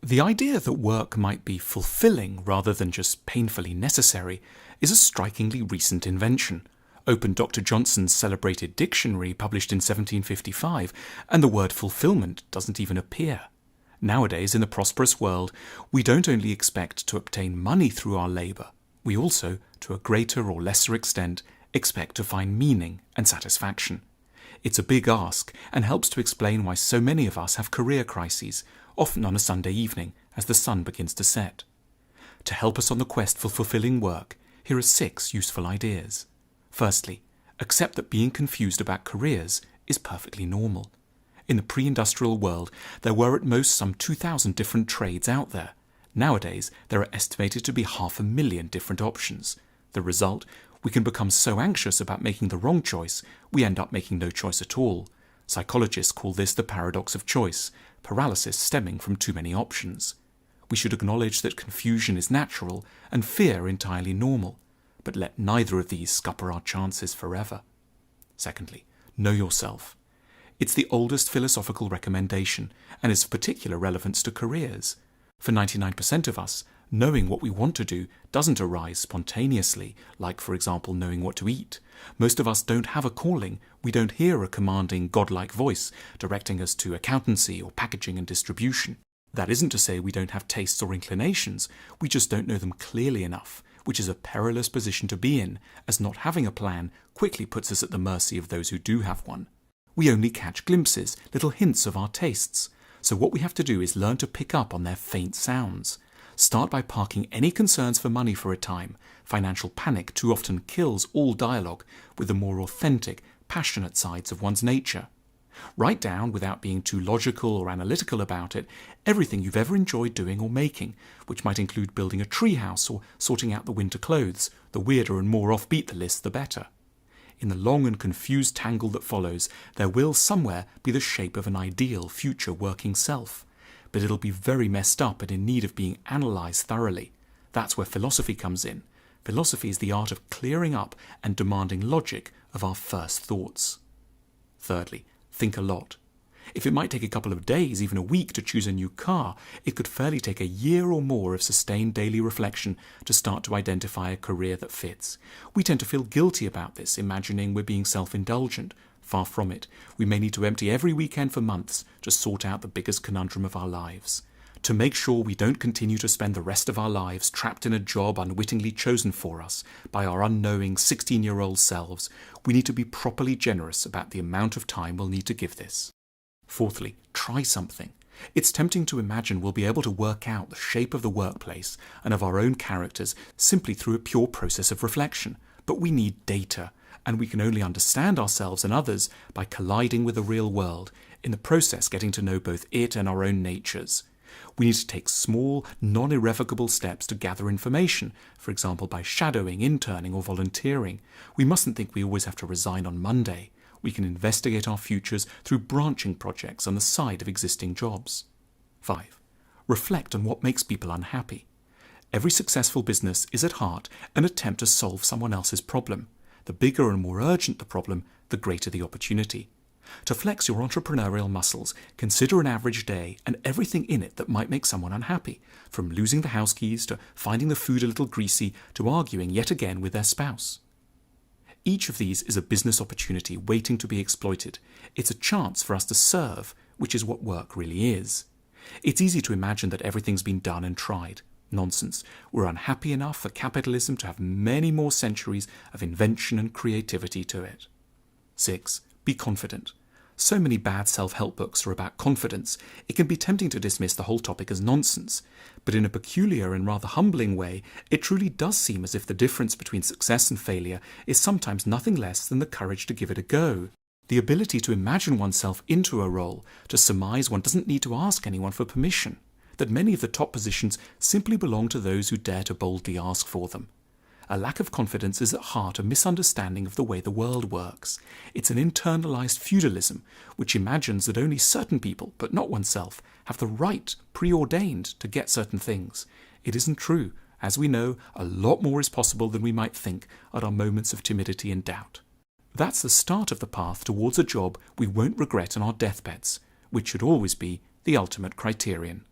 The idea that work might be fulfilling rather than just painfully necessary is a strikingly recent invention. Open Dr. Johnson's celebrated dictionary published in 1755, and the word fulfillment doesn't even appear. Nowadays, in the prosperous world, we don't only expect to obtain money through our labour, we also, to a greater or lesser extent, expect to find meaning and satisfaction. It's a big ask and helps to explain why so many of us have career crises, often on a Sunday evening as the sun begins to set. To help us on the quest for fulfilling work, here are 6 useful ideas. Firstly, accept that being confused about careers is perfectly normal. In the pre-industrial world, there were at most some 2,000 different trades out there. Nowadays, there are estimated to be 500,000 different options. The result, we can become so anxious about making the wrong choice, we end up making no choice at all. Psychologists call this the paradox of choice, paralysis stemming from too many options. We should acknowledge that confusion is natural and fear entirely normal, but let neither of these scupper our chances forever. Secondly, know yourself. It's the oldest philosophical recommendation and is of particular relevance to careers. For 99% of us, knowing what we want to do doesn't arise spontaneously, like, for example, knowing what to eat. Most of us don't have a calling. We don't hear a commanding, godlike voice directing us to accountancy or packaging and distribution. That isn't to say we don't have tastes or inclinations. We just don't know them clearly enough, which is a perilous position to be in, as not having a plan quickly puts us at the mercy of those who do have one. We only catch glimpses, little hints of our tastes. So what we have to do is learn to pick up on their faint sounds. Start by parking any concerns for money for a time. Financial panic too often kills all dialogue with the more authentic, passionate sides of one's nature. Write down, without being too logical or analytical about it, everything you've ever enjoyed doing or making, which might include building a treehouse or sorting out the winter clothes. The weirder and more offbeat the list, the better. In the long and confused tangle that follows, there will somewhere be the shape of an ideal future working self. But it'll be very messed up and in need of being analysed thoroughly. That's where philosophy comes in. Philosophy is the art of clearing up and demanding logic of our first thoughts. Thirdly, think a lot. If it might take a couple of days, even a week, to choose a new car, it could fairly take a year or more of sustained daily reflection to start to identify a career that fits. We tend to feel guilty about this, imagining we're being self-indulgent. Far from it. We may need to empty every weekend for months to sort out the biggest conundrum of our lives. To make sure we don't continue to spend the rest of our lives trapped in a job unwittingly chosen for us by our unknowing 16-year-old selves, we need to be properly generous about the amount of time we'll need to give this. Fourthly, try something. It's tempting to imagine we'll be able to work out the shape of the workplace and of our own characters simply through a pure process of reflection. But we need data, and we can only understand ourselves and others by colliding with the real world, in the process getting to know both it and our own natures. We need to take small, non-irrevocable steps to gather information, for example by shadowing, interning or volunteering. We mustn't think we always have to resign on Monday. We can investigate our futures through branching projects on the side of existing jobs. 5. Reflect on what makes people unhappy. Every successful business is at heart an attempt to solve someone else's problem. The bigger and more urgent the problem, the greater the opportunity. To flex your entrepreneurial muscles, consider an average day and everything in it that might make someone unhappy, from losing the house keys to finding the food a little greasy to arguing yet again with their spouse. Each of these is a business opportunity waiting to be exploited. It's a chance for us to serve, which is what work really is. It's easy to imagine that everything's been done and tried. Nonsense. We're unhappy enough for capitalism to have many more centuries of invention and creativity to it. 6. Be confident. So many bad self-help books are about confidence, it can be tempting to dismiss the whole topic as nonsense. But in a peculiar and rather humbling way, it truly does seem as if the difference between success and failure is sometimes nothing less than the courage to give it a go. The ability to imagine oneself into a role, to surmise one doesn't need to ask anyone for permission, that many of the top positions simply belong to those who dare to boldly ask for them. A lack of confidence is at heart a misunderstanding of the way the world works. It's an internalized feudalism which imagines that only certain people, but not oneself, have the right, preordained, to get certain things. It isn't true. As we know, a lot more is possible than we might think at our moments of timidity and doubt. That's the start of the path towards a job we won't regret on our deathbeds, which should always be the ultimate criterion.